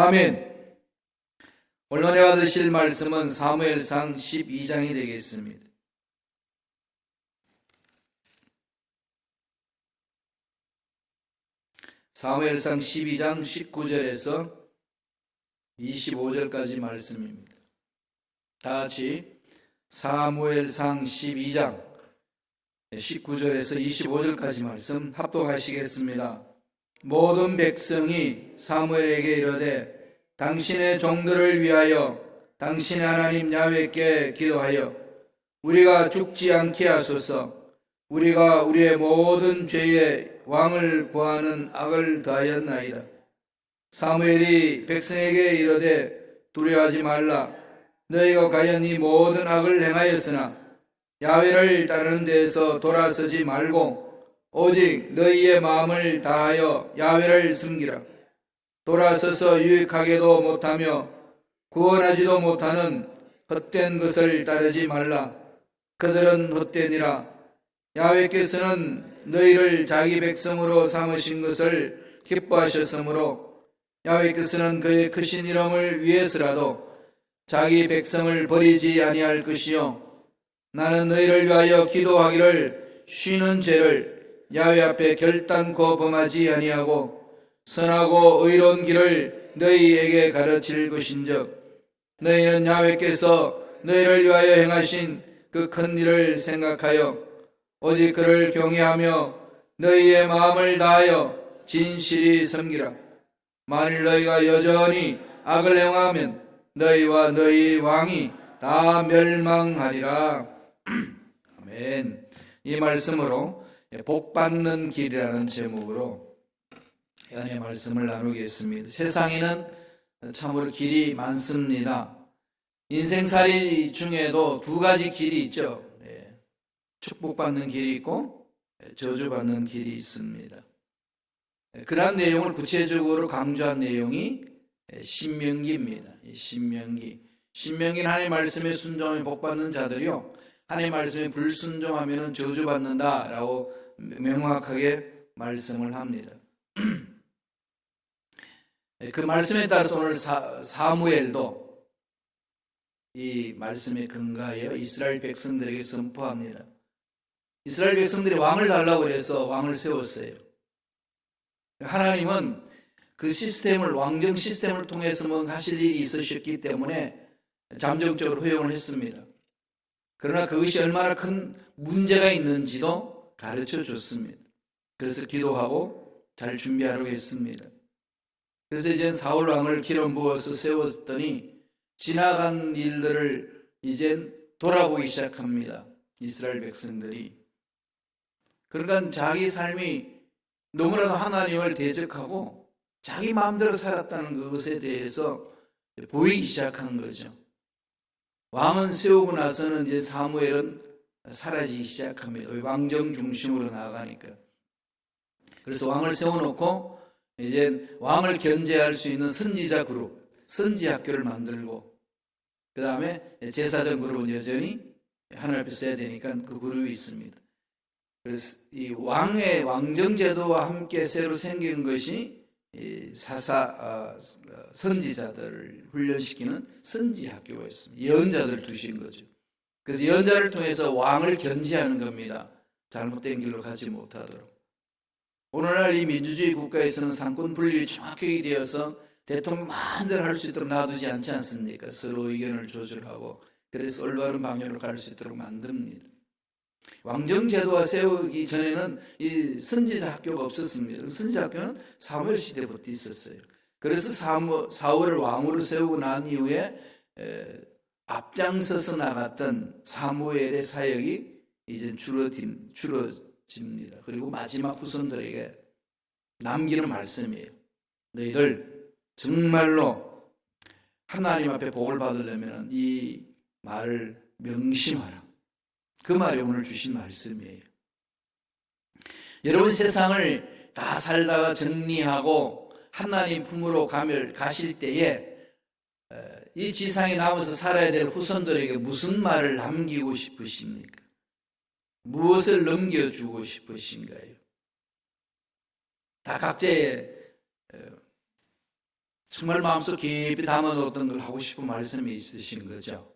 아멘. 오늘 은혜 받으실 말씀은 사무엘상 12장이 되겠습니다. 사무엘상 12장 19절에서 25절까지 말씀입니다. 다 같이 사무엘상 12장 19절에서 25절까지 말씀 합독하시겠습니다. 모든 백성이 사무엘에게 이르되 당신의 종들을 위하여 당신의 하나님 야훼께 기도하여 우리가 죽지 않게 하소서. 우리가 우리의 모든 죄에 왕을 구하는 악을 다하였나이다. 사무엘이 백성에게 이르되 두려워하지 말라. 너희가 과연 이 모든 악을 행하였으나 야훼를 따르는 데에서 돌아서지 말고 오직 너희의 마음을 다하여 야훼를 섬기라. 돌아서서 유익하게도 못하며 구원하지도 못하는 헛된 것을 따르지 말라. 그들은 헛되니라. 야훼께서는 너희를 자기 백성으로 삼으신 것을 기뻐하셨으므로 야훼께서는 그의 크신 이름을 위해서라도 자기 백성을 버리지 아니할 것이요 나는 너희를 위하여 기도하기를 쉬는 죄를 야훼 앞에 결단코 범하지 아니하고 선하고 의로운 길을 너희에게 가르칠 것인즉 너희는 야훼께서 너희를 위하여 행하신 그 큰 일을 생각하여 오직 그를 경외하며 너희의 마음을 다하여 진실이 섬기라. 만일 너희가 여전히 악을 행하면 너희와 너희 왕이 다 멸망하리라. 아멘. 이 말씀으로 복받는 길이라는 제목으로 연의 말씀을 나누겠습니다. 세상에는 참으로 길이 많습니다. 인생살이 중에도 두 가지 길이 있죠. 축복받는 길이 있고 저주받는 길이 있습니다. 그러한 내용을 구체적으로 강조한 내용이 신명기입니다. 신명기는 하나님의 말씀에 순종하면 복받는 자들이요 하나님의 말씀에 불순종하면 저주받는다라고 명확하게 말씀을 합니다. 그 말씀에 따라서 오늘 사무엘도 이 말씀에 근거하여 이스라엘 백성들에게 선포합니다. 이스라엘 백성들이 왕을 달라고 해서 왕을 세웠어요. 하나님은 그 시스템을 왕정 시스템을 통해서 뭔가 하실 일이 있으셨기 때문에 잠정적으로 허용을 했습니다. 그러나 그것이 얼마나 큰 문제가 있는지도 가르쳐 줬습니다. 그래서 기도하고 잘 준비하라고 했습니다. 그래서 이제 사울 왕을 기름 부어서 세웠더니 지나간 일들을 이제 돌아보기 시작합니다. 이스라엘 백성들이. 그러니까 자기 삶이 너무나도 하나님을 대적하고 자기 마음대로 살았다는 그것에 대해서 보이기 시작한 거죠. 왕은 세우고 나서는 이제 사무엘은 사라지기 시작합니다. 왕정 중심으로 나아가니까. 그래서 왕을 세워놓고 이제 왕을 견제할 수 있는 선지자 그룹, 선지 학교를 만들고 그 다음에 제사장 그룹은 여전히 하나님 앞에 써야 되니까 그 그룹이 있습니다. 그래서 이 왕의 왕정제도와 함께 새로 생긴 것이 선지자들을 훈련시키는 선지학교가 있습니다. 예언자들을 두신 거죠. 그래서 예언자를 통해서 왕을 견지하는 겁니다. 잘못된 길로 가지 못하도록. 오늘날 이 민주주의 국가에서는 상권 분립이 정확하게 되어서 대통령 마음대로 할 수 있도록 놔두지 않지 않습니까? 서로 의견을 조절하고 그래서 올바른 방향으로 갈 수 있도록 만듭니다. 왕정제도가 세우기 전에는 이 선지자 학교가 없었습니다. 선지자 학교는 사무엘 시대부터 있었어요. 그래서 사울을 왕으로 세우고 난 이후에 앞장서서 나갔던 사무엘의 사역이 이제 줄어집니다. 그리고 마지막 후손들에게 남기는 말씀이에요. 너희들 정말로 하나님 앞에 복을 받으려면 이 말을 명심하라. 그 말이 오늘 주신 말씀이에요. 여러분 세상을 다 살다가 정리하고 하나님 품으로 가실 때에 이 지상에 남아서 살아야 될 후손들에게 무슨 말을 남기고 싶으십니까? 무엇을 넘겨주고 싶으신가요? 다 각자의 정말 마음속 깊이 담아놓았던 걸 하고 싶은 말씀이 있으신 거죠.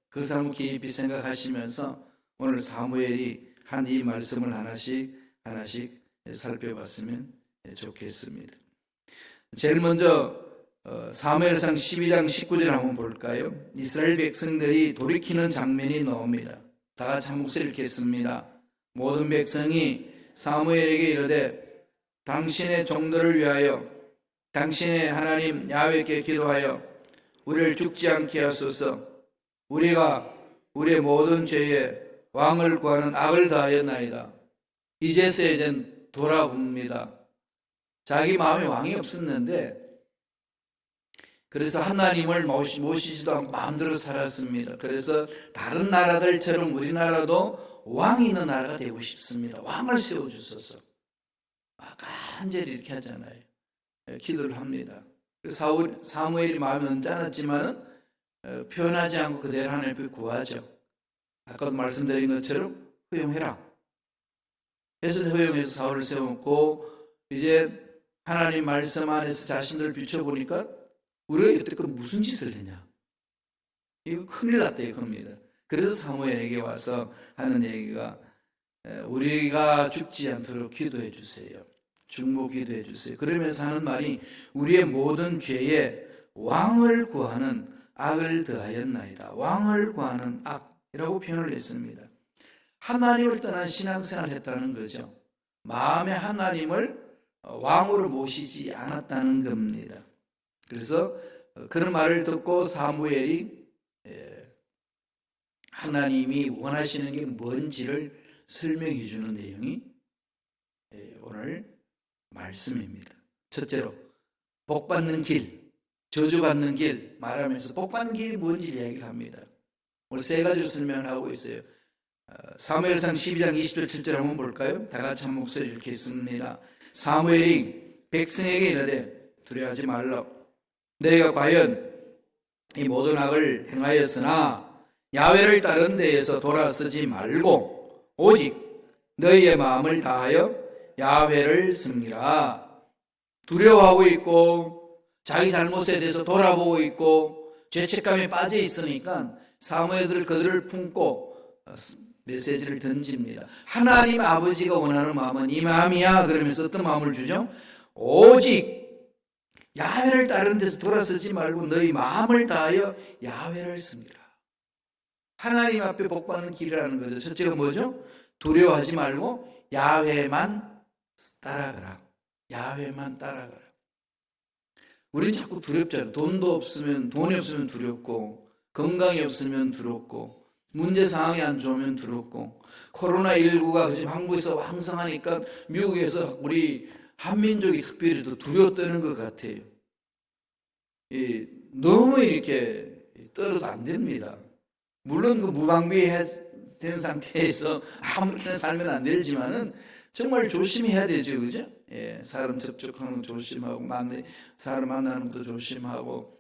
그 삶을 깊이 생각하시면서 오늘 사무엘이 한 이 말씀을 하나씩 살펴봤으면 좋겠습니다. 제일 먼저 사무엘상 12장 19절 한번 볼까요? 이스라엘 백성들이 돌이키는 장면이 나옵니다. 다 같이 한 목소리 읽겠습니다. 모든 백성이 사무엘에게 이르되 당신의 종들을 위하여 당신의 하나님 야훼께 기도하여 우리를 죽지 않게 하소서. 우리가 우리의 모든 죄에 왕을 구하는 악을 다하였나이다. 이제는 돌아봅니다. 자기 마음에 왕이 없었는데 그래서 하나님을 모시지도 않고 마음대로 살았습니다. 그래서 다른 나라들처럼 우리나라도 왕이 있는 나라가 되고 싶습니다. 왕을 세워주소서. 간절히 이렇게 하잖아요. 기도를 합니다. 사무엘이 마음이 언짢았지만은 표현하지 않고 그대로 하나님 앞에 구하죠. 아까도 말씀드린 것처럼 허용해라. 그래서 허용해서 사울을 세웠고 이제 하나님 말씀 안에서 자신들을 비춰보니까 우리가 여태껏 무슨 짓을 했냐. 이거 큰일 났다 이겁니다. 그래서 사무엘에게 와서 하는 얘기가 우리가 죽지 않도록 기도해 주세요. 중보 기도해 주세요. 그러면서 하는 말이 우리의 모든 죄에 왕을 구하는 악을 더하였나이다. 왕을 구하는 악이라고 표현을 했습니다. 하나님을 떠난 신앙생활을 했다는 거죠. 마음에 하나님을 왕으로 모시지 않았다는 겁니다. 그래서 그런 말을 듣고 사무엘이 하나님이 원하시는 게 뭔지를 설명해 주는 내용이 오늘 말씀입니다. 첫째로 복받는 길, 저주받는 길 말하면서 복받는 길이 뭔지 이야기를 합니다. 오늘 세 가지로 설명을 하고 있어요. 사무엘상 12장 20절 7절 한번 볼까요? 다 같이 한 목소리 읽겠습니다. 사무엘이 백성에게 이르되 두려워하지 말라. 너희가 과연 이 모든 악을 행하였으나 야훼를 따른 데에서 돌아서지 말고 오직 너희의 마음을 다하여 야훼를 섬기라. 두려워하고 있고 자기 잘못에 대해서 돌아보고 있고 죄책감에 빠져 있으니까 사무엘들 그들을 품고 메시지를 던집니다. 하나님 아버지가 원하는 마음은 이 마음이야. 그러면서 어떤 마음을 주죠? 오직 야훼를 따르는 데서 돌아서지 말고 너희 마음을 다하여 야훼를 섬기라. 하나님 앞에 복받는 길이라는 거죠. 첫째가 뭐죠? 두려워하지 말고 야훼만 따라가라. 야훼만 따라가라. 우리는 자꾸 두렵잖아요. 돈이 없으면 두렵고 건강이 없으면 두렵고 문제 상황이 안 좋으면 두렵고 코로나19가 지금 한국에서 왕성하니까 미국에서 우리 한민족이 특별히 더 두려워뜨는 것 같아요. 너무 이렇게 떨어도 안 됩니다. 물론 그 무방비된 상태에서 아무렇게나 살면 안 되지만은 정말 조심해야 되죠, 그죠? 사람 접촉하는 거 조심하고 사람 만나는 것도 조심하고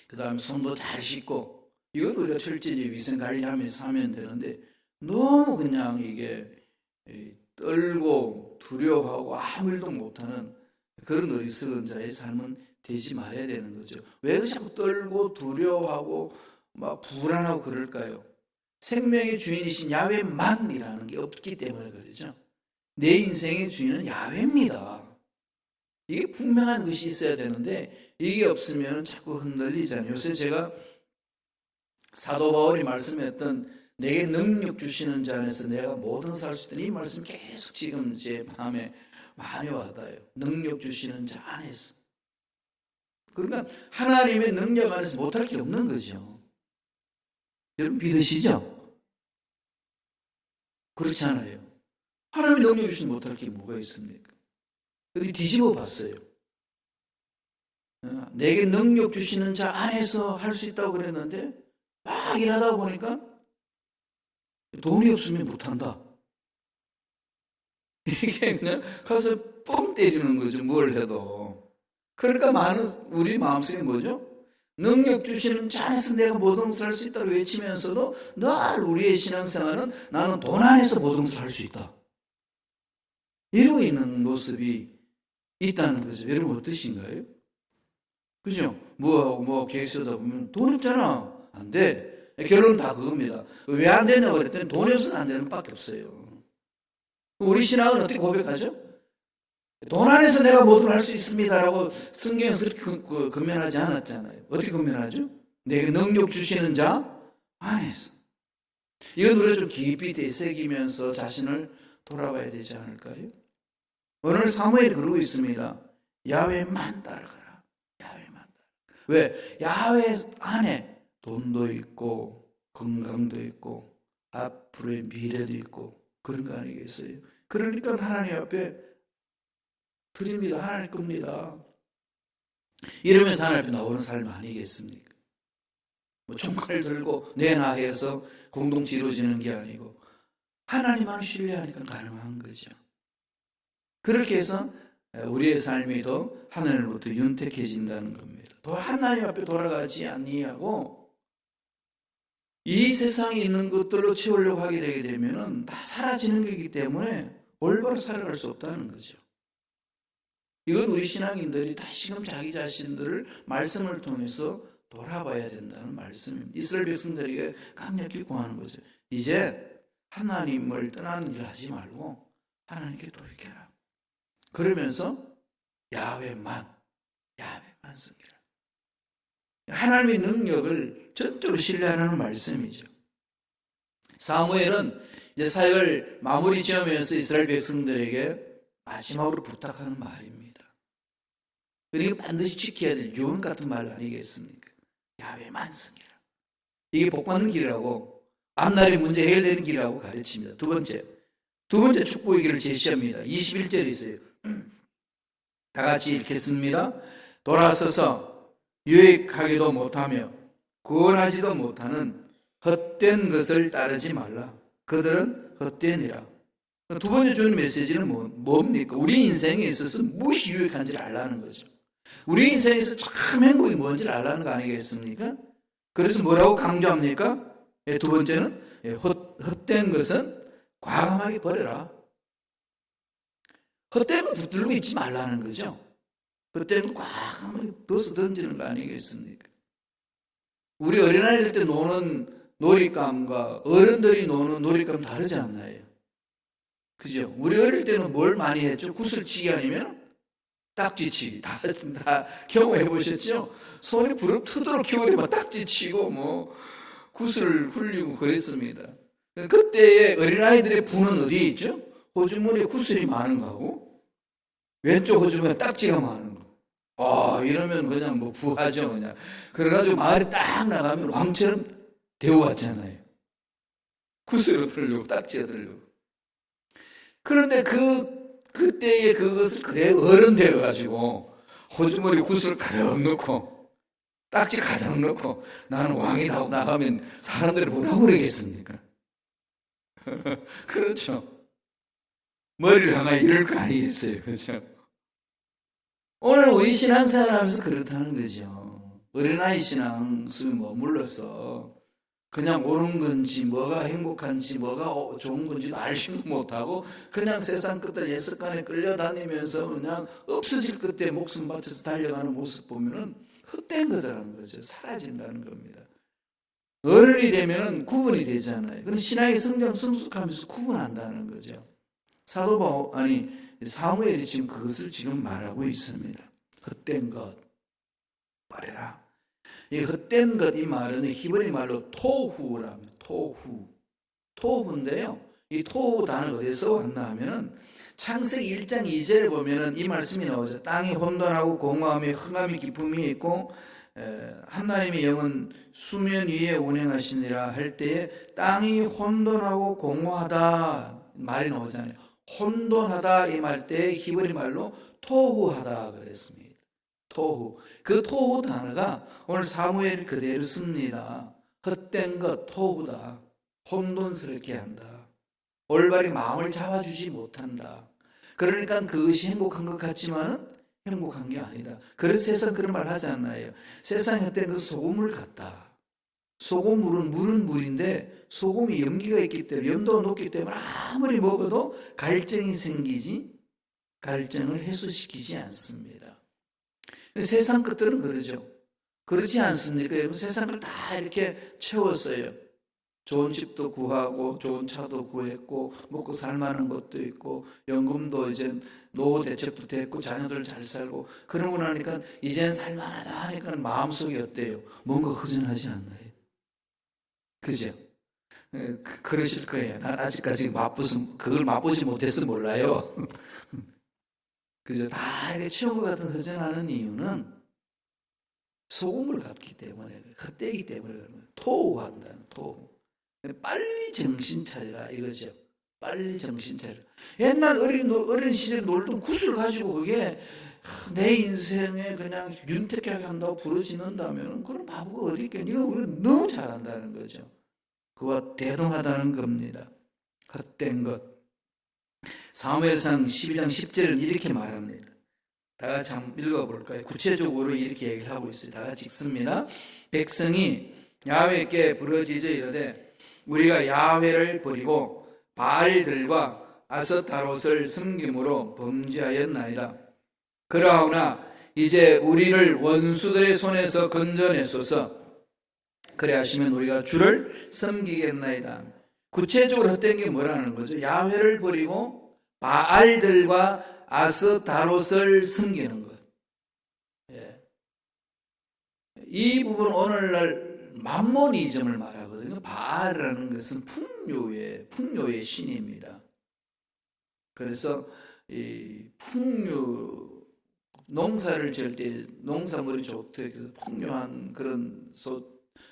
그 다음에 손도 잘 씻고 이건 우리가 철저히 위생 관리하면서 하면 되는데 너무 그냥 이게 떨고 두려워하고 아무 일도 못하는 그런 어리석은 자의 삶은 되지 말아야 되는 거죠. 왜 자꾸 떨고 두려워하고 막 불안하고 그럴까요? 생명의 주인이신 야훼만이라는 게 없기 때문에 그러죠. 내 인생의 주인은 야훼입니다. 이게 분명한 것이 있어야 되는데 이게 없으면 자꾸 흔들리잖아요. 요새 제가 사도 바울이 말씀했던 내게 능력 주시는 자 안에서 내가 뭐든 살 수 있다는 이 말씀 계속 지금 제 마음에 많이 와닿아요. 능력 주시는 자 안에서. 그러니까 하나님의 능력 안에서 못할 게 없는 거죠. 여러분 믿으시죠? 그렇지 않아요. 하나님의 능력 주시면 못할 게 뭐가 있습니까? 근데 뒤집어 봤어요. 내게 능력 주시는 자 안에서 할 수 있다고 그랬는데 막 일하다 보니까 돈이 없으면 못한다. 이게 그냥 가서 뻥 때리는 거죠. 뭘 해도. 그러니까 많은 우리 마음속에 뭐죠? 능력 주시는 자 안에서 내가 모든 것을 할 수 있다고 외치면서도 늘 우리의 신앙생활은 나는 돈 안에서 모든 것을 할 수 있다. 이러고 있는 모습이 있다는 거죠. 여러분 어떠신가요? 그죠? 뭐 계획 쓰다 보면 돈 없잖아. 안 돼. 결론은 다 그겁니다. 왜 안 되냐고 그랬더니 돈이 없어서 안 되는 밖에 없어요. 우리 신앙은 어떻게 고백하죠? 돈 안에서 내가 뭐든 할 수 있습니다라고 성경에서 그렇게 권면하지 않았잖아요. 어떻게 권면하죠? 내게 능력 주시는 자 안에서. 이건 우리가 좀 깊이 되새기면서 자신을 돌아봐야 되지 않을까요? 오늘 사무엘이 그러고 있습니다. 야훼만 따라가라. 야훼만 따라가라. 왜? 야훼 안에 돈도 있고 건강도 있고 앞으로의 미래도 있고 그런 거 아니겠어요? 그러니까 하나님 앞에 드립니다. 하나님 겁니다. 이러면서 하나님 앞에 나오는 삶 아니겠습니까? 뭐 총칼 들고 내놔해서 공동체 이루어지는 게 아니고 하나님만 신뢰하니까 가능한 거죠. 그렇게 해서 우리의 삶이 더 하늘로부터 윤택해진다는 겁니다. 또 하나님 앞에 돌아가지 아니하고 이 세상에 있는 것들로 채우려고 하게 되게 되면은 다 사라지는 거기 때문에 올바로 살아갈 수 없다는 거죠. 이건 우리 신앙인들이 다시금 자기 자신들을 말씀을 통해서 돌아봐야 된다는 말씀입니다. 이스라엘 백성들에게 강력히 구하는 거죠. 이제 하나님을 떠나는 일 하지 말고 하나님께 돌이켜라. 그러면서 야훼만 섬기라. 하나님의 능력을 전적으로 신뢰하는 말씀이죠. 사무엘은 이제 사역을 마무리 지으면서 이스라엘 백성들에게 마지막으로 부탁하는 말입니다. 그러니까 반드시 지켜야 될 유언 같은 말 아니겠습니까? 야훼만 섬기라. 이게 복받는 길이라고, 앞날의 문제 해결되는 길이라고 가르칩니다. 두 번째 축복의 길을 제시합니다. 21절에 있어요. 다 같이 읽겠습니다. 돌아서서 유익하기도 못하며 구원하지도 못하는 헛된 것을 따르지 말라. 그들은 헛되니라. 두 번째 주는 메시지는 뭡니까? 우리 인생에 있어서 무엇이 유익한지를 알라는 거죠. 우리 인생에서 참 행복이 뭔지를 알라는 거 아니겠습니까? 그래서 뭐라고 강조합니까? 두 번째는 헛된 것은 과감하게 버려라. 헛된 거 붙들고 있지 말라는 거죠. 헛된 거 과감하게 벗어 던지는 거 아니겠습니까? 우리 어린아이들 때 노는 놀잇감과 어른들이 노는 놀잇감 다르지 않나요? 그죠? 우리 어릴 때는 뭘 많이 했죠? 구슬치기 아니면 딱지치기. 다 경험해 보셨죠? 손이 부릅뜨도록 겨울에 막 딱지치고 구슬 흘리고 그랬습니다. 그때의 어린아이들의 부는 어디에 있죠? 호주머니에 구슬이 많은 거하고 왼쪽 호주머니에 딱지가 많은 거. 이러면 그냥 부하죠, 그냥. 그래가지고 마을에 딱 나가면 왕처럼 되어왔잖아요. 구슬을 들려고, 딱지가 들려고. 그런데 그때의 그것을 그대로 어른 되어가지고 호주머니 구슬을 가득 넣고 딱지 가득 넣고 나는 왕이다 하고 나가면 사람들이 뭐라고 그러겠습니까? 그렇죠. 머리를 향하여 이럴 거 아니겠어요. 그렇죠. 오늘 우리 신앙생활 하면서 그렇다는 거죠. 어린아이 신앙 속에 머물러서 그냥 옳은 건지 뭐가 행복한지 뭐가 좋은 건지도 알지도 못하고 그냥 세상 끝을 예습관에 끌려다니면서 그냥 없어질 끝에 목숨 바쳐서 달려가는 모습 보면은 헛된 거다라는 거죠. 사라진다는 겁니다. 어른이 되면 구분이 되잖아요. 그런 신앙의 성숙하면서 구분한다는 거죠. 사무엘이 지금 그것을 지금 말하고 있습니다. 헛된 것 버려라. 이 헛된 것 이 말은 히브리 말로 토후랍니다. 토후인데요. 이 토후 단어가 어디서 왔나 하면은 창세기 1장 2절에 보면은 이 말씀이 나오죠. 땅이 혼돈하고 공허함에 흑암이 깊음이 있고 하나님의 영은 수면 위에 운행하시니라 할 때에 땅이 혼돈하고 공허하다 말이 나오잖아요. 혼돈하다 이 말 때 히브리 말로 토후하다 그랬습니다. 토후. 그 토후 단어가 오늘 사무엘이 그대로 씁니다. 헛된 것 토후다. 혼돈스럽게 한다. 올바리 마음을 잡아주지 못한다. 그러니까 그것이 행복한 것 같지만 행복한 게 아니다. 그래서 세상 그런 말 하지 않나요? 세상에 헛된 것은 소금물 같다. 물은 물인데 소금이 염기가 있기 때문에 염도가 높기 때문에 아무리 먹어도 갈증이 생기지 갈증을 해소시키지 않습니다. 세상 것들은 그러죠. 그렇지 않습니까? 여러분, 세상을 다 이렇게 채웠어요. 좋은 집도 구하고 좋은 차도 구했고 먹고 살만한 것도 있고 연금도 이제 노후 대책도 됐고 자녀들 잘 살고 그러고 나니까 이젠 살만하다 하니까 마음속이 어때요? 뭔가 허전하지 않나요? 그죠? 그러실 거예요. 난 아직까지 그걸 맛보지 못해서 몰라요. 그죠? 다 이렇게 채운 것 같은 허전하는 이유는 소금을 갖기 때문에, 헛되기 때문에 그런 거예요. 토후한다는 토후. 빨리 정신 차리라 이거죠. 빨리 정신 차리라. 옛날 어린 시절에 놀던 구슬 가지고 그게 내 인생에 그냥 윤택하게 한다고 부러지는다면 그런 바보가 어디 있겠니? 네가 우리가 너무 잘한다는 거죠. 그와 대동하다는 겁니다. 헛된 것. 사무엘상 12장 10절은 이렇게 말합니다. 다 같이 한번 읽어볼까요? 구체적으로 이렇게 얘기를 하고 있어요. 다 같이 읽습니다. 백성이 야훼께 부르짖어 이르되 우리가 야훼를 버리고 바알들과 아스타롯을 섬김으로 범죄하였나이다. 그러하오나 이제 우리를 원수들의 손에서 건져내소서. 그래 하시면 우리가 주를 섬기겠나이다. 구체적으로 헛된 게 뭐라는 거죠? 야훼를 버리고 바알들과 아스타롯을 섬기는 것. 예. 이 부분은 오늘날 맘모니즘을 말하거든요. 바알이라는 것은 풍요의 신입니다. 그래서 이 농사를 지을 때 농산물이 좋되 풍요한 그런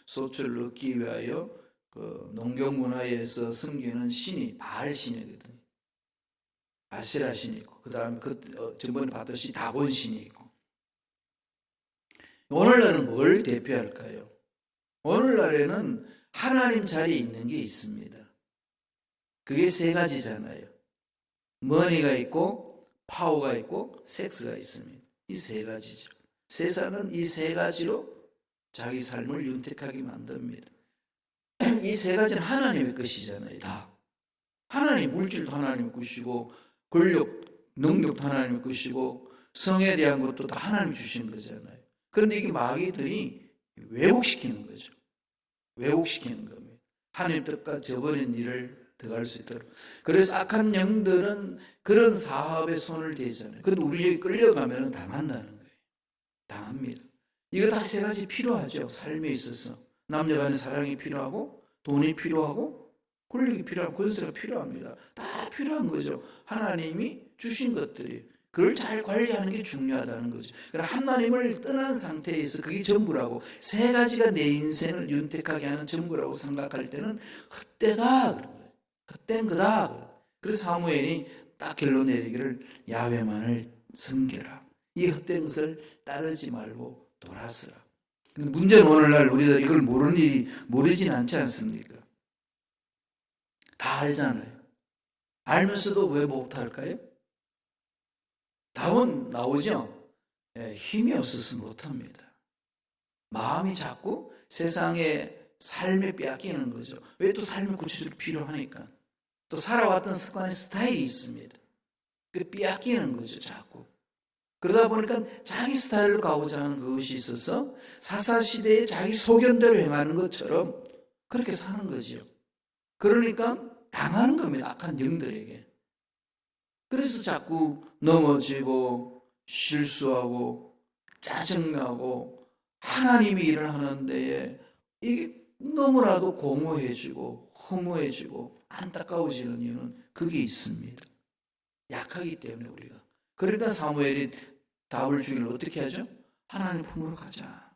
소출을 얻기 위하여 그 농경 문화에서 섬기는 신이 바알 신이거든요. 아세라 신이 있고 그 다음에 전번에 봤듯이 다곤 신이 있고. 오늘날은 뭘 대표할까요? 오늘날에는 하나님 자리에 있는 게 있습니다. 그게 세 가지잖아요. 머니가 있고 파워가 있고 섹스가 있습니다. 이 세 가지죠. 세상은 이 세 가지로 자기 삶을 윤택하게 만듭니다. 이 세 가지는 하나님의 것이잖아요. 다. 하나님, 물질도 하나님의 것이고 권력, 능력도 하나님의 것이고 성에 대한 것도 다 하나님 주신 거잖아요. 그런데 이게 마귀들이 왜곡시키는 거죠. 왜곡시키는 겁니다. 하나님 뜻과 저버린 일을 들어갈 수 있도록. 그래서 악한 영들은 그런 사업에 손을 대잖아요. 그런데 우리에게 끌려가면 당한다는 거예요. 당합니다. 이거 다 세 가지 필요하죠. 삶에 있어서. 남녀간의 사랑이 필요하고 돈이 필요하고 권력이 필요하고 권세가 필요합니다. 다 필요한 거죠. 하나님이 주신 것들이. 그걸 잘 관리하는 게 중요하다는 거죠. 그러니까 하나님을 떠난 상태에서 그게 전부라고, 세 가지가 내 인생을 윤택하게 하는 전부라고 생각할 때는 헛되다 그런 거예요. 헛된 거다. 그래서 사무엘이 딱 결론 내리기를 야훼만을 섬기라. 이 헛된 것을 따르지 말고 돌아서라. 근데 문제는 오늘날 우리들 이걸 모르진 않지 않습니까? 다 알잖아요. 알면서도 왜 못할까요? 답은 나오죠. 힘이 없어서 못합니다. 마음이 자꾸 세상의 삶에 빼앗기는 거죠. 왜 또 삶이 구체적으로 필요하니까. 또 살아왔던 습관의 스타일이 있습니다. 그 빼앗기는 거죠, 자꾸. 그러다 보니까 자기 스타일로 가고자 하는 그것이 있어서 사사시대에 자기 소견대로 행하는 것처럼 그렇게 사는 거죠. 그러니까 당하는 겁니다, 악한 영들에게. 그래서 자꾸 넘어지고 실수하고 짜증나고 하나님이 일을 하는 데에 이게 너무나도 공허해지고 허무해지고 안타까워지는 이유는 그게 있습니다. 약하기 때문에 우리가. 그러니까 사무엘이 답을 주기를 어떻게 하죠? 하나님 품으로 가자.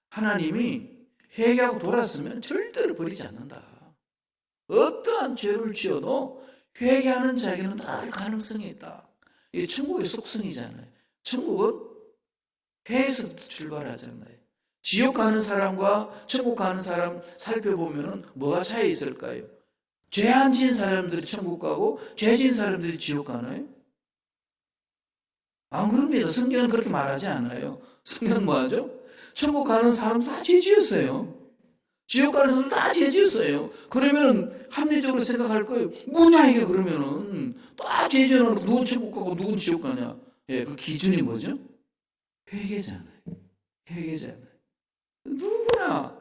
하나님이 회개하고 돌았으면 절대로 버리지 않는다. 어떠한 죄를 지어도 회개하는 자에게는 늘 가능성이 있다. 이게 천국의 속성이잖아요. 천국은 회에서부터 출발하잖아요. 지옥 가는 사람과 천국 가는 사람 살펴보면 뭐가 차이 있을까요? 죄 안 지은 사람들이 천국 가고 죄 지은 사람들이 지옥 가나요? 안 그럽니다. 성경은 그렇게 말하지 않아요. 성경은 뭐하죠? 천국 가는 사람도 다 죄 지었어요. 지옥 가는 사람도 다 죄 지었어요. 그러면 합리적으로 생각할 거예요. 뭐냐 이게 그러면은 다 죄 지어놓고 누군 천국 가고 누군 지옥 가냐? 예, 그 기준이 뭐죠? 회개잖아요. 회개잖아요. 누구나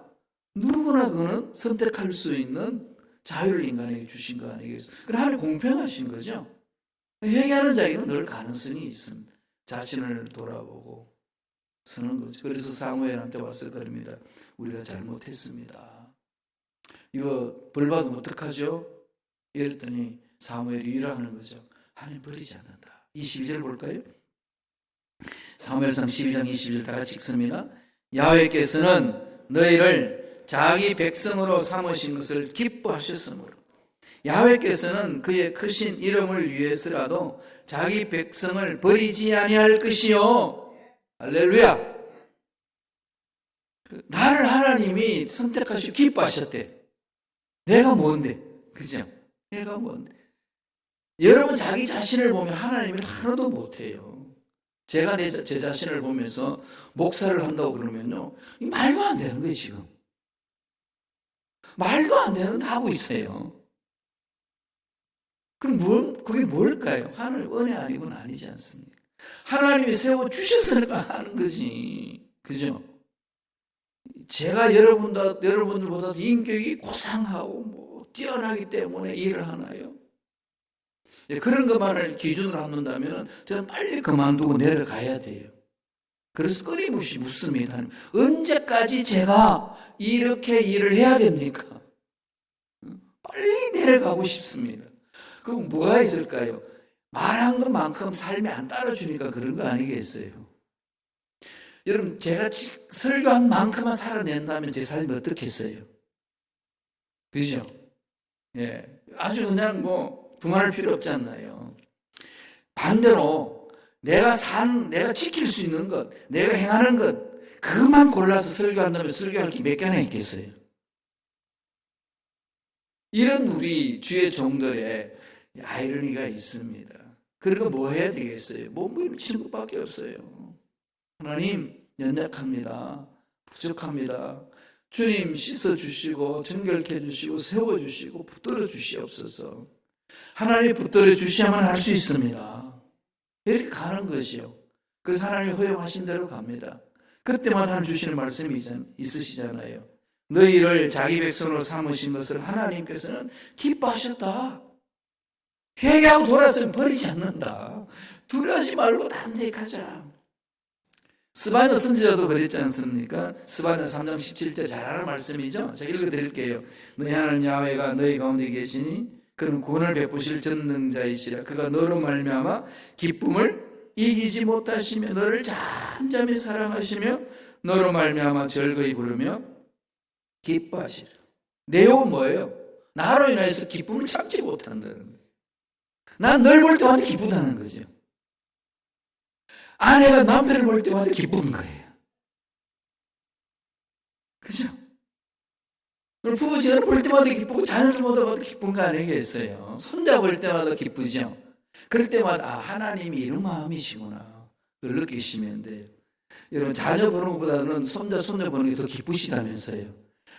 그거는 선택할 수 있는 자유를 인간에게 주신 거 아니겠어요? 그럼 하나님 공평하신 거죠. 회개하는 자에게는 늘 가능성이 있습니다. 자신을 돌아보고 서는 거죠. 그래서 사무엘한테 와서 그럽니다. 우리가 잘못했습니다. 이거 벌 받으면 어떡하죠? 이랬더니 사무엘이 위로하는 거죠. 하나님 버리지 않는다. 22절 볼까요? 사무엘상 12장 22절 다 같이 읽습니다. 야훼께서는 너희를 자기 백성으로 삼으신 것을 기뻐하셨으므로 야훼께서는 그의 크신 이름을 위해서라도 자기 백성을 버리지 아니할 것이요. 할렐루야. 나를 하나님이 선택하시고 기뻐하셨대. 내가 뭔데? 그죠? 내가 뭔데? 여러분 자기 자신을 보면 하나님을 하나도 못해요. 제가 제 자신을 보면서 목사를 한다고 그러면요, 말도 안 되는 거예요. 지금 말도 안 되는 거 하고 있어요. 그럼 그게 뭘까요? 하나님 은혜 아니고는 아니지 않습니까? 하나님이 세워주셨으니까 하는 거지. 그죠? 제가 여러분들보다 인격이 고상하고 뛰어나기 때문에 일을 하나요? 그런 것만을 기준으로 한다면 저는 빨리 그만두고 내려가야 돼요. 그래서 끊임없이 묻습니다. 언제까지 제가 이렇게 일을 해야 됩니까? 빨리 내려가고 싶습니다. 그럼 뭐가 있을까요? 말한 것만큼 삶이 안 따라주니까 그런 거 아니겠어요? 여러분 제가 설교한 만큼만 살아낸다면 제 삶이 어떻겠어요? 그죠? 예, 아주 그냥 두말할 필요 없지 않나요? 반대로 내가 지킬 수 있는 것, 내가 행하는 것, 그것만 골라서 설교한다면 설교할 게 몇 개나 있겠어요? 이런 우리 주의 종들의 아이러니가 있습니다. 그러니까 뭐 해야 되겠어요? 몸부림치는 것밖에 없어요. 하나님 연약합니다. 부족합니다. 주님 씻어주시고 정결케 해주시고 세워주시고 붙들어 주시옵소서. 하나님 붙들어 주셔야만 할 수 있습니다. 이렇게 가는 것이요. 그래서 하나님이 허용하신 대로 갑니다. 그때마다 하나님 주시는 말씀이 있으시잖아요. 너희를 자기 백성으로 삼으신 것을 하나님께서는 기뻐하셨다. 회개하고 돌아서면 버리지 않는다. 두려워하지 말고 담대히 가자. 스바냐 선지자도 그랬지 않습니까? 스바냐 3장 17절 잘 아는 말씀이죠. 제가 읽어드릴게요. 너희 하나님 야훼가 너희 가운데 계시니 그는 구원을 베푸실 전능자이시라. 그가 너로 말미암아 기쁨을 이기지 못하시며 너를 잠잠히 사랑하시며 너로 말미암아 즐거이 부르며 기뻐하시라. 내용은 뭐예요? 나로 인해서 기쁨을 참지 못한다는 거예요. 난 널 볼 때마다 기쁘다는 거죠. 아내가 남편을 볼 때마다 기쁜 거예요. 그죠? 부부지간을 볼 때마다 기쁘고 자녀들 보다 기쁜 거 아니겠어요? 손자 볼 때마다 기쁘죠? 그럴 때마다 하나님이 이런 마음이시구나 그걸 느끼시면 돼요. 여러분 자녀 보는 것보다는 손자 보는 게 더 기쁘시다면서요.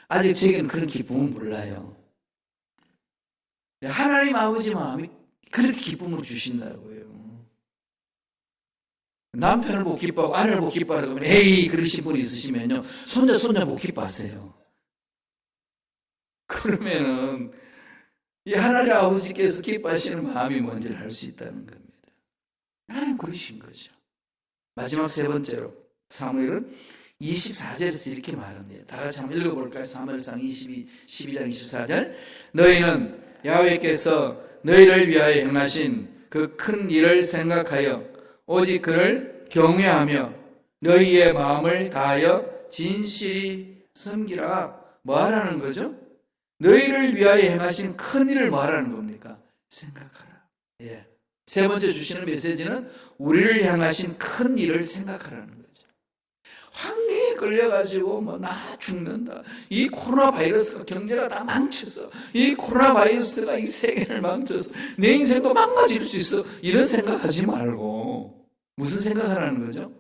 아직 제게는 그런 기쁨은 몰라요. 하나님 아버지 마음이 그렇게 기쁨을 주신다고요. 남편을 보고 기뻐하고 아내를 보고 기뻐하라고 하면 에이 그러신 분이 있으시면요 손자 보고 기뻐하세요. 그러면은 이 하나님 아버지께서 기뻐하시는 마음이 뭔지를 알 수 있다는 겁니다. 하나님 그러신 거죠. 마지막 세 번째로 사무엘은 24절에서 이렇게 말합니다. 다 같이 한번 읽어볼까요? 사무엘상 12장 24절 너희는 야훼께서 너희를 위하여 행하신 그 큰 일을 생각하여 오직 그를 경외하며 너희의 마음을 다하여 진실히 섬기라. 뭐 하라는 거죠? 너희를 위하여 행하신 큰 일을 뭐 하라는 겁니까? 생각하라. 예. 세 번째 주시는 메시지는 우리를 향하신 큰 일을 생각하라는 거죠. 환경에 끌려가지고 나 죽는다. 이 코로나 바이러스가 경제가 다 망쳤어. 이 코로나 바이러스가 이 세계를 망쳤어. 내 인생도 망가질 수 있어. 이런 생각하지 말고 무슨 생각하라는 거죠?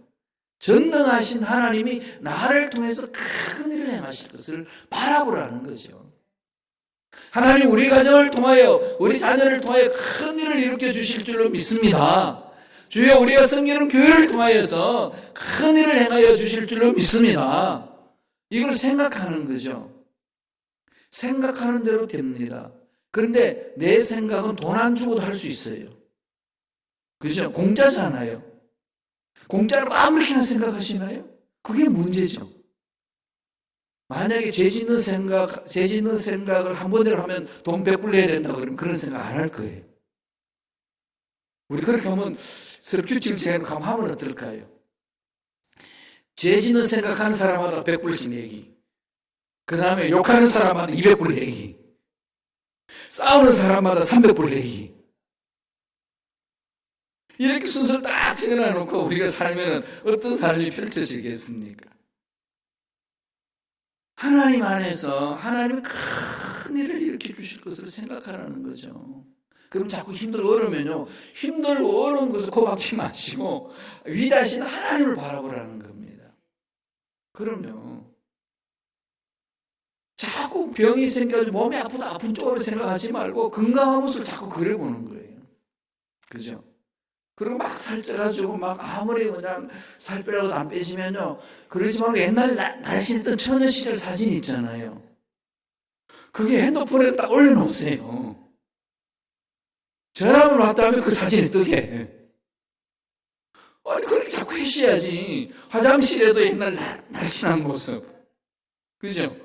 전능하신 하나님이 나를 통해서 큰 일을 행하실 것을 바라보라는 거죠. 하나님 우리 가정을 통하여 우리 자녀를 통하여 큰 일을 일으켜 주실 줄로 믿습니다. 주여 우리가 섬기는 교회를 통하여서 큰 일을 행하여 주실 줄로 믿습니다. 이걸 생각하는 거죠. 생각하는 대로 됩니다. 그런데 내 생각은 돈 안 주고도 할 수 있어요. 그죠? 공짜잖아요. 공짜로 아무렇게나 생각하시나요? 그게 문제죠. 만약에 죄 짓는 생각을 한 번대로 하면 돈 100불 내야 된다 그러면 그런 생각 안 할 거예요. 우리 그렇게 하면 서로 규칙을 정해놓고 하면 어떨까요? 죄 짓는 생각하는 사람마다 100불씩 내기. 그 다음에 욕하는 사람마다 200불 내기. 싸우는 사람마다 300불 내기. 이렇게 순서를 딱 정해놓고 우리가 살면 어떤 삶이 펼쳐지겠습니까? 하나님 안에서 하나님이 큰 일을 일으켜 주실 것을 생각하라는 거죠. 그럼 자꾸 힘들고 어려우면요, 힘들고 어려운 것을 고박지 마시고 위대하신 하나님을 바라보라는 겁니다. 그럼요. 자꾸 병이 생겨서 몸이 아프다 아픈 쪽으로 생각하지 말고 건강한 모습을 자꾸 그려보는 거예요. 그죠? 그리고 막 살쪄가지고 막 아무리 그냥 살 빼라고도 안 빼지면요, 그러지 말고 옛날 날씬했던 처녀 시절 사진 있잖아요. 그게 핸드폰에 딱 올려놓으세요. 전화만 왔다 하면 그 사진이 뜨게. 아니 그렇게 자꾸 해셔야지. 화장실에도 옛날 날씬한 모습, 그죠?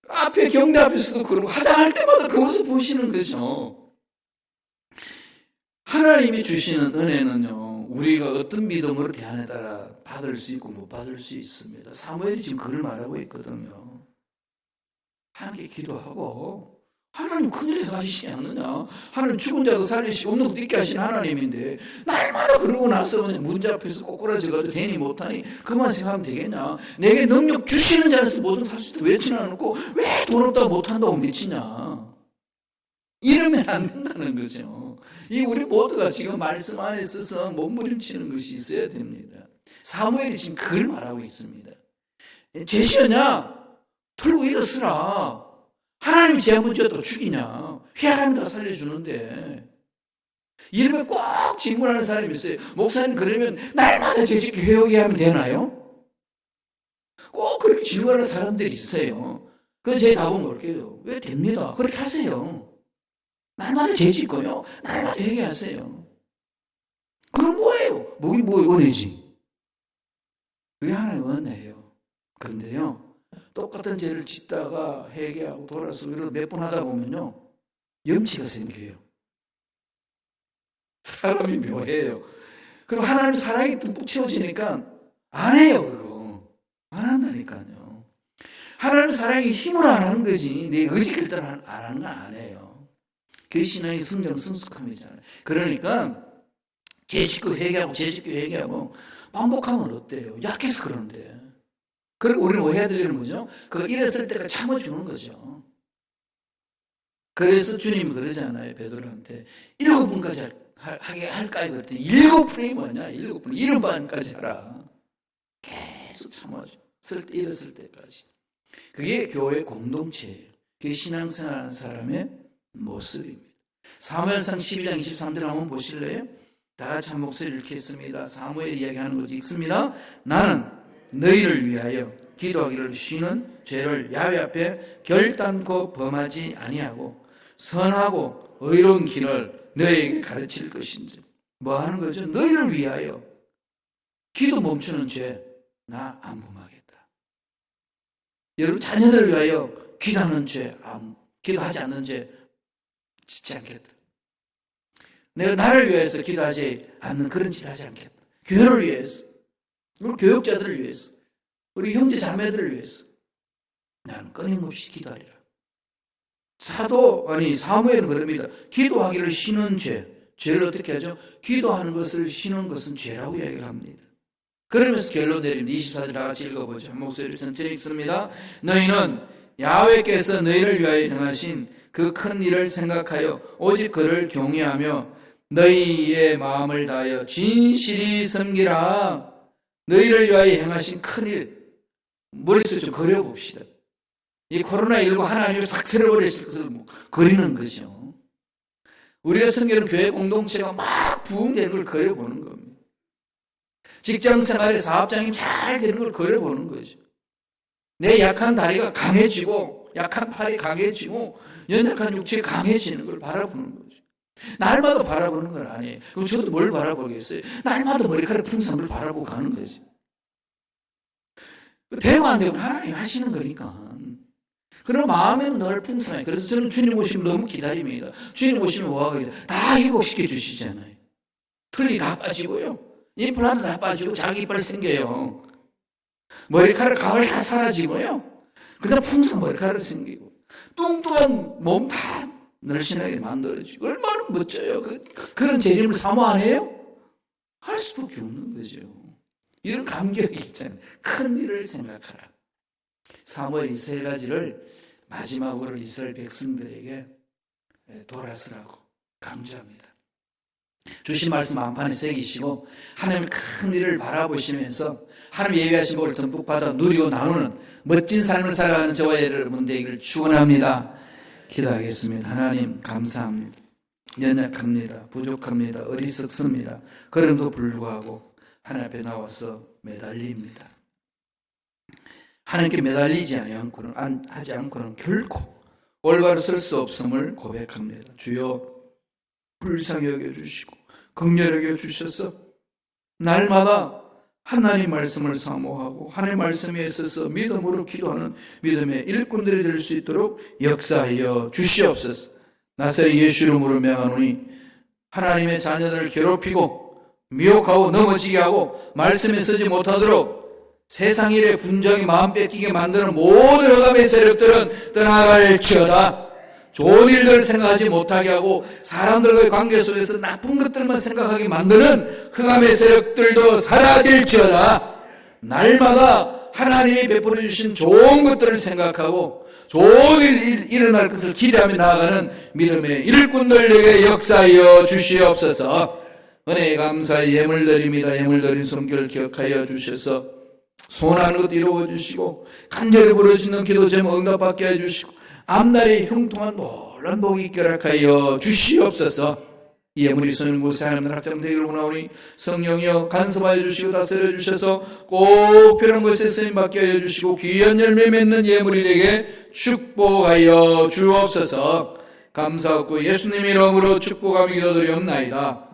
앞에 경대 앞에서도 그러고 화장할 때마다 그 모습 보시는 거죠. 하나님이 주시는 은혜는요, 우리가 어떤 믿음으로 대안에 따라 받을 수 있고 못 받을 수 있습니다. 사무엘이 지금 그걸 말하고 있거든요. 하나님께 기도하고, 하나님 큰일 행하시지 않느냐? 하나님 죽은 자도 살리시고 없는 것도 있게 하신 하나님인데 날마다 그러고 나서 그냥 문제 앞에서 꼬꾸라져가지고 대니 못하니 그만 생각하면 되겠냐? 내게 능력 주시는 자에서 뭐든 살 수 있다 외치지 않고 왜 돈 없다고 못한다고 외치냐? 이러면 안 된다는 거죠. 이 우리 모두가 지금 말씀 안에 있어서 몸부림치는 것이 있어야 됩니다. 사무엘이 지금 그걸 말하고 있습니다. 죄시였냐? 털고 일어서라. 하나님이 죄 한번 지었다고 죽이냐? 회하면 다 살려주는데. 이러면 꼭 질문하는 사람이 있어요. 목사님 그러면 날마다 죄짓고 회개하게 하면 되나요? 꼭 그렇게 질문하는 사람들이 있어요. 그건 제 답은 뭘게요? 왜 됩니다. 그렇게 하세요. 날마다 죄짓고요, 날마다 회개하세요. 그럼 뭐예요? 목이 뭐예요? 은혜지. 그게 하나의 은혜예요. 그런데요, 똑같은 죄를 짓다가 회개하고 돌아서 이런 몇 번 하다 보면요, 염치가 생겨요. 사람이 묘해요. 그럼 하나님 사랑이 듬뿍 채워지니까 안 해요, 그거. 안 한다니까요. 하나님 사랑이 힘으로 안 하는 거지, 내 의지 결단 안 하는 건 안 해요. 그게 신앙의 성숙함이잖아요. 그러니까 죄 짓고 회개하고 죄 짓고 회개하고 반복하면 어때요? 약해서 그러는데. 그리고 우리는 뭐 해야 되는 거죠? 그거 이랬을 때가 참아주는 거죠. 그래서 주님이 그러잖아요, 베드로한테. 7분까지 하게 할까요? 그랬더니 7분이 뭐냐? 7분, 7반까지 하라. 계속 참아줘. 이랬을 때까지. 그게 교회 공동체예요. 그게 신앙생활하는 사람의 모습입니다. 사무엘상 12장 23절 한번 보실래요? 다 같이 한 목소리 읽겠습니다. 사무엘 이야기하는 거죠. 읽습니다. 나는 너희를 위하여 기도하기를 쉬는 죄를 야훼 앞에 결단코 범하지 아니하고 선하고 의로운 길을 너희에게 가르칠 것인지. 뭐 하는 거죠? 너희를 위하여 기도 멈추는 죄 나 안 범하겠다. 여러분 자녀들을 위하여 기도하는 죄, 기도하지 않는 죄 짓지 않겠다. 내가 나를 위해서 기도하지 않는 그런 짓 하지 않겠다. 교회를 위해서, 우리 교육자들을 위해서, 우리 형제 자매들을 위해서 나는 끊임없이 기도하리라. 사무엘은 그럽니다. 기도하기를 쉬는 죄를 어떻게 하죠? 기도하는 것을 쉬는 것은 죄라고 이야기를 합니다. 그러면서 결론 내립니다. 24절 다 같이 읽어보죠. 한 목소리를 천천히 읽습니다. 너희는 야훼께서 너희를 위하여 행하신 그 큰 일을 생각하여 오직 그를 경외하며 너희의 마음을 다하여 진실이 섬기라. 너희를 위하여 행하신 큰 일, 머릿속에 좀 그려봅시다. 이 코로나19 하나님을 싹 쓸어버리실 것을 그리는 거죠. 우리가 섬기는 교회 공동체가 막 부흥되는 걸 그려보는 겁니다. 직장 생활에 사업장이 잘 되는 걸 그려보는 거죠. 내 약한 다리가 강해지고 약한 팔이 강해지고 연약한 육체가 강해지는 걸 바라보는 거죠. 날마다 바라보는 건 아니에요. 그럼 저도 뭘 바라보겠어요? 날마다 머리카락 풍성을 바라보고 가는 거지. 되고 안 되고 하나님 하시는 거니까. 그럼 마음에는 늘 풍성해. 그래서 저는 주님 오시면 너무 기다립니다. 주님 오시면 뭐하고 다 회복시켜 주시잖아요. 털이 다 빠지고요. 임플란트 다 빠지고 자기 이빨 생겨요. 머리카락 가을 다 사라지고요. 그냥 풍성 머리카락 생기고 뚱뚱한 몸 다 날씬하게 만들어지고 얼마나 멋져요. 그런 재림을 사모 안 해요? 할 수밖에 없는 거죠. 이런 감격이 있잖아요. 큰 일을 생각하라. 사무엘 이 세 가지를 마지막으로 이스라엘 백성들에게 돌아서라고 강조합니다. 주신 말씀 안판에 새기시고 하나님의 큰 일을 바라보시면서 하나님 예비하신 복을 듬뿍 받아 누리고 나누는 멋진 삶을 살아가는 저와 여러분 되기를 축원합니다. 기도하겠습니다. 하나님 감사합니다. 연약합니다. 부족합니다. 어리석습니다. 그럼에도 불구하고 하나님 앞에 나와서 매달립니다. 하나님께 매달리지 하지 않고는 결코 올바로 설 수 없음을 고백합니다. 주여 불쌍히 여겨주시고 긍휼히 여겨주셔서 날마다 하나님 말씀을 사모하고 하나님 말씀에 있어서 믿음으로 기도하는 믿음의 일꾼들이 될 수 있도록 역사하여 주시옵소서. 나사렛 예수 이름으로 명하노니 하나님의 자녀들을 괴롭히고 미혹하고 넘어지게 하고 말씀에 서지 못하도록 세상 일에 분정이 마음 뺏기게 만드는 모든 흑암의 세력들은 떠나갈지어다. 좋은 일들을 생각하지 못하게 하고 사람들과의 관계 속에서 나쁜 것들만 생각하게 만드는 흑암의 세력들도 사라질지어다. 날마다 하나님이 베풀어 주신 좋은 것들을 생각하고 좋은 일 일어날 것을 기대하며 나아가는 믿음의 일꾼들에게 역사하여 주시옵소서. 은혜에 감사히 예물 드립니다. 예물 드린 손길 기억하여 주셔서 소원하는 것 이루어 주시고 간절히 부르짖는 기도 제목 응답받게 해주시고 앞날에 형통한 놀란 복이 있게 허락하여 주시옵소서. 이 예물이 쓰는 곳에 하나님의 확장되기를 원하오니 성령이여 간섭하여 주시고 다스려 주셔서 꼭 필요한 것에 쓰임받게 하여 주시고 귀한 열매 맺는 예물이 되게 축복하여 주옵소서. 감사하고 예수님 이름으로 축복하며 기도드리옵나이다.